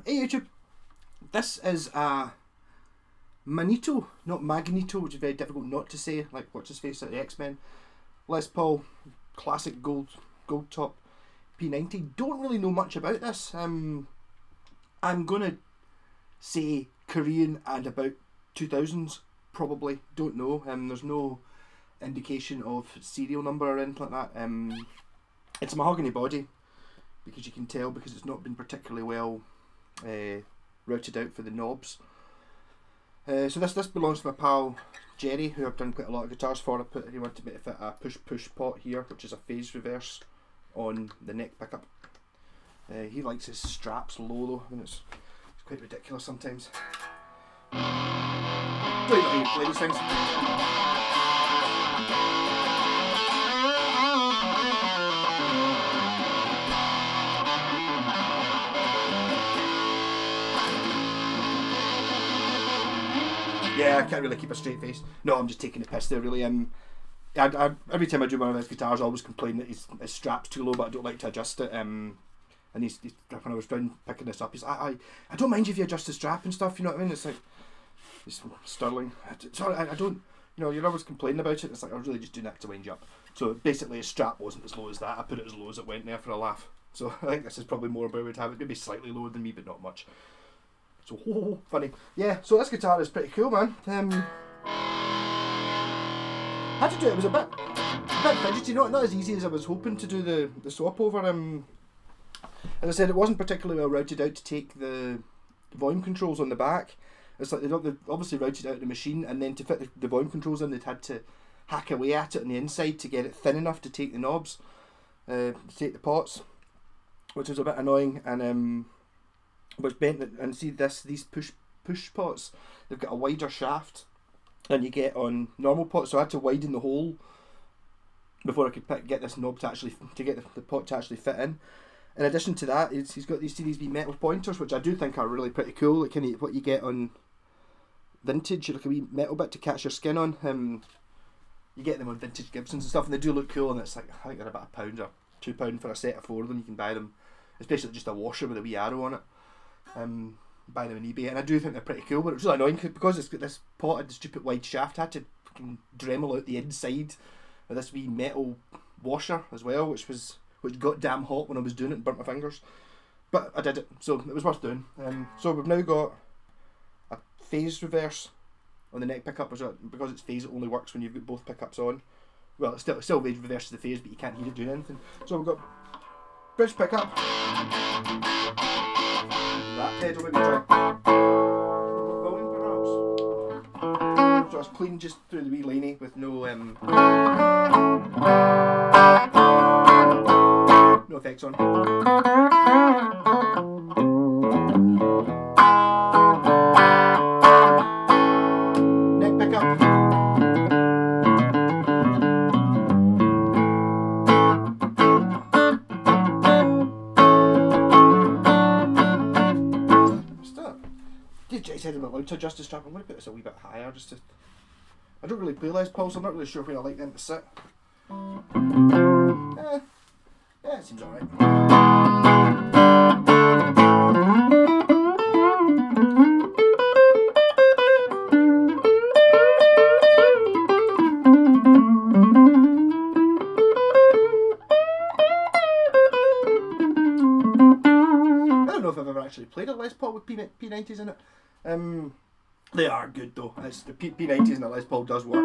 Hey YouTube, this is a maneto, not magneto, which is very difficult not to say, like what's his face at the X-Men. Les Paul, classic gold top p90. Don't really know much about this. I'm gonna say Korean and about 2000s, probably. Don't know. There's no indication of serial number or anything like that. It's a mahogany body, because you can tell because it's not been particularly well routed out for the knobs. So this belongs to my pal Gerry, who I've done quite a lot of guitars for. He wanted me to fit a push pot here, which is a phase reverse on the neck pickup. He likes his straps low though. I mean, it's quite ridiculous sometimes. Don't know how you play these things. Yeah, I can't really keep a straight face. No, I'm just taking the piss there, really. Every time I do one of his guitars, I always complain that his strap's too low, but I don't like to adjust it. And he's when I was down picking this up, he's I don't mind if you adjust the strap and stuff, you know what I mean? It's like, it's sterling. Sorry, I don't, you know, you're always complaining about it. It's like, I was really just doing that to wind you up. So basically his strap wasn't as low as that. I put it as low as it went there for a laugh. So I think this is probably more where we'd have it. Maybe slightly lower than me, but not much. So, funny. Yeah, so this guitar is pretty cool, man. Had to do it. It was a bit fidgety, not as easy as I was hoping to do the swap over. As I said, it wasn't particularly well routed out to take the volume controls on the back. It's like they've obviously routed out the machine, and then to fit the volume controls in, they'd had to hack away at it on the inside to get it thin enough to take the knobs, to take the pots, which was a bit annoying. And which meant that, and see these push pots, they've got a wider shaft than you get on normal pots, so I had to widen the hole before I could get this knob to actually get the pot to actually fit in. In addition to that, he's got these wee metal pointers, which I do think are really pretty cool. Like kind of what you get on vintage, like a wee metal bit to catch your skin on. You get them on vintage Gibsons and stuff, and they do look cool. And it's like, I think they're about £1 or £2 for a set of 4 of them. You can buy them. It's basically just a washer with a wee arrow on it. Buy them on eBay, and I do think they're pretty cool, but it's really annoying because it's got this pot had the stupid wide shaft. I had to fucking Dremel out the inside with this wee metal washer as well, which got damn hot when I was doing it and burnt my fingers, but I did it, so it was worth doing. So we've now got a phase reverse on the neck pickup, because it's phase, it only works when you've got both pickups on. Well, it's still phase reverses the phase, but you can't hear it doing anything. So we've got bridge pickup. That pedal maybe try. Volume perhaps. So it's clean just through the wee laney with no effects on. Neck pickup. I said I'm allowed to adjust the strap. I'm going to put this a wee bit higher just to... I don't really play Les Paul, so I'm not really sure where I like them to sit. Yeah, it seems alright. I don't know if I've ever actually played a Les Paul with P90s in it. They are good though. It's the P90s and the Les Paul does work.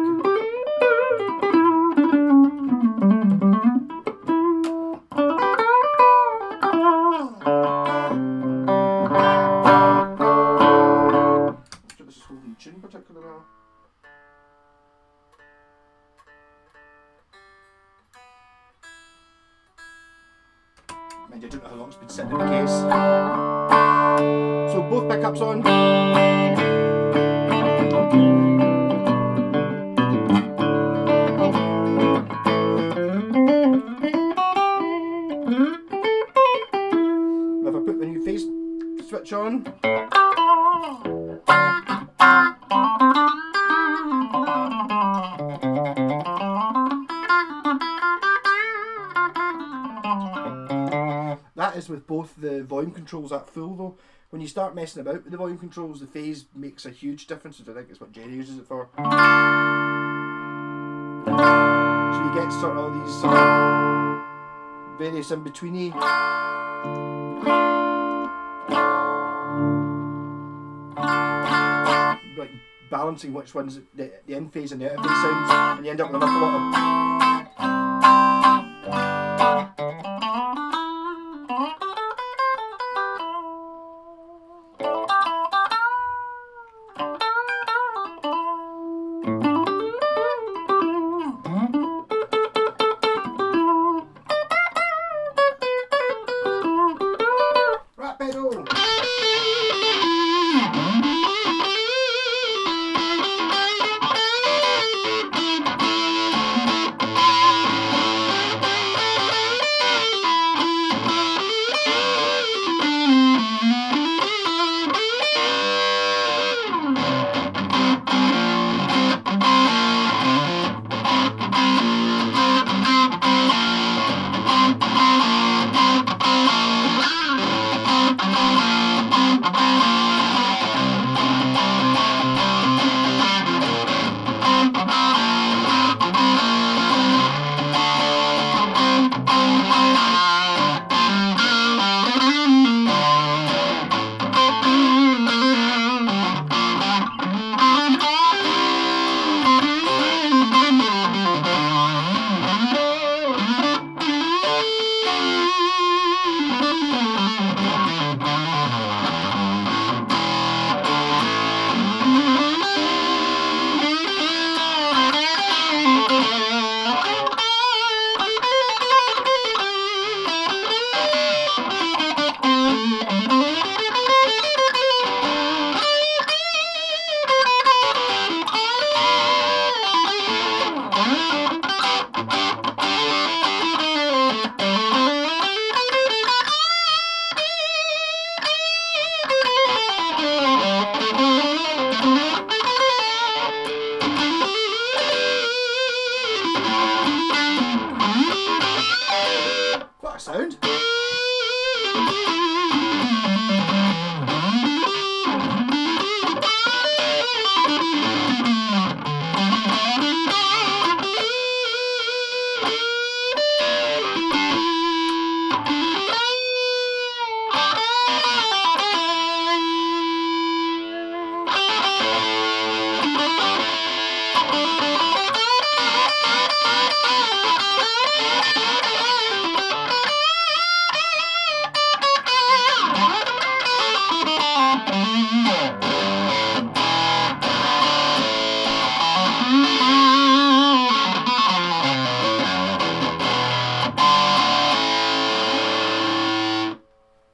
So this is holding tune particularly well. Mind you, I don't know how long it's been sitting in the case. So both pickups on. If I put the new phase switch on. That is with both the volume controls at full though, when you start messing about with the volume controls, the phase makes a huge difference, which I think is what Gerry uses it for. So you get sort of all these various in-betweeny like balancing which one's the in phase and the out of phase sounds, and you end up with an awful lot of sound.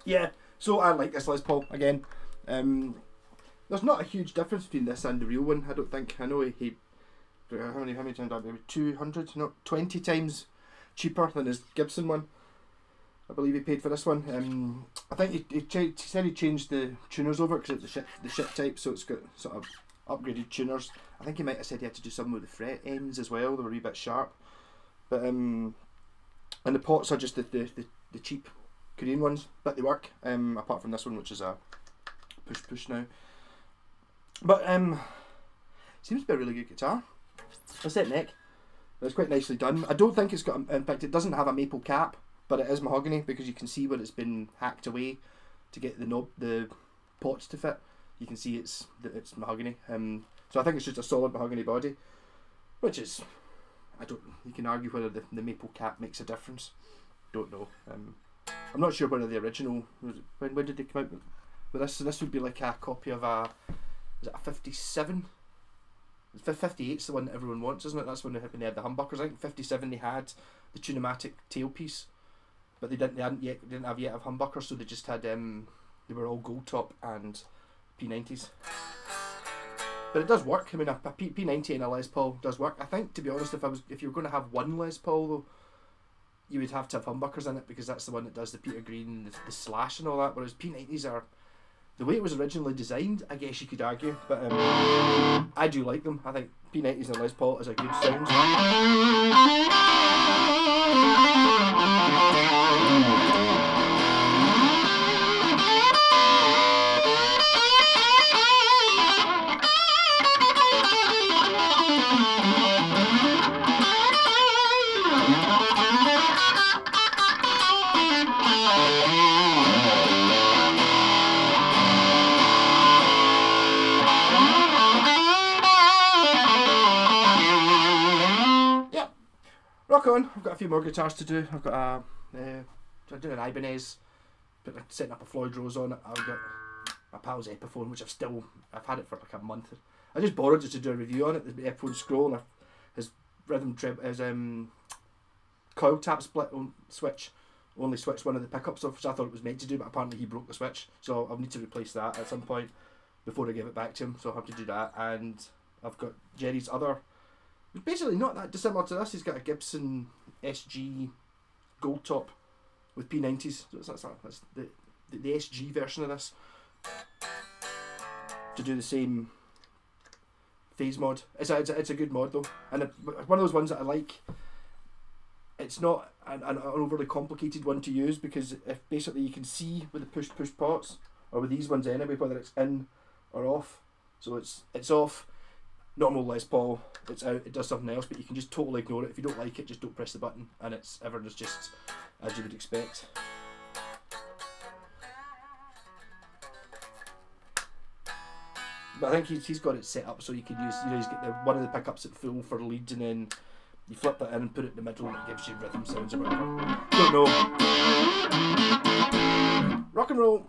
Yeah, so I like this Les Paul again. There's not a huge difference between this and the real one, I don't think. I know he how many times did I maybe 200, no, 20 times cheaper than his Gibson one. I believe he paid for this one. I think he said he changed the tuners over because it's the ship type, so it's got sort of upgraded tuners. I think he might have said he had to do something with the fret ends as well, they were a wee bit sharp. But and the pots are just the cheap Korean ones, but they work, apart from this one, which is a push now. But seems to be a really good guitar. That's it, neck. It's quite nicely done. I don't think it's got, in fact it doesn't have a maple cap, but it is mahogany because you can see where it's been hacked away to get the pots to fit. You can see it's mahogany. So I think it's just a solid mahogany body, which is, you can argue whether the maple cap makes a difference. Don't know. I'm not sure whether the original, when did they come out with this? So this would be like a copy of a, is it a 57? 58's the one that everyone wants, isn't it? That's when they had the humbuckers. I think 57 they had the Tune-o-matic tailpiece, but they didn't have yet have humbuckers, so they just had they were all goldtop and p90s. But it does work. I mean, a p90 and a Les Paul does work. I think, to be honest, if you were going to have one Les Paul though, you would have to have humbuckers in it because that's the one that does the Peter Green, the slash and all that. Whereas p90s are, the way it was originally designed, I guess you could argue, but I do like them. I think p90s and Les Paul is a good sound. rock on. I've got a few more guitars to do. I've got a I'm doing an Ibanez, setting up a Floyd Rose on it. I've got my pal's Epiphone, which I've had it for like a month. I just borrowed it to do a review on it. The Epiphone Scroll, and his rhythm trip, his coil tap split on switch only switched one of the pickups off, which I thought it was meant to do, but apparently he broke the switch, so I'll need to replace that at some point before I give it back to him. So I'll have to do that. And I've got Gerry's other, basically not that dissimilar to this. He's got a Gibson SG goldtop with p90s. So that's the SG version of this, to do the same phase mod. It's a good mod though, and one of those ones that I like. It's not an overly complicated one to use, because if basically you can see with the push parts, or with these ones anyway, whether it's in or off. So it's off, normal Les Paul, it's out, it does something else, but you can just totally ignore it. If you don't like it, just don't press the button, and everything's just as you would expect. But I think he's got it set up so you can use, he's got one of the pickups at full for lead, and then you flip that in and put it in the middle, and it gives you rhythm sounds or whatever. Don't know. Rock and roll.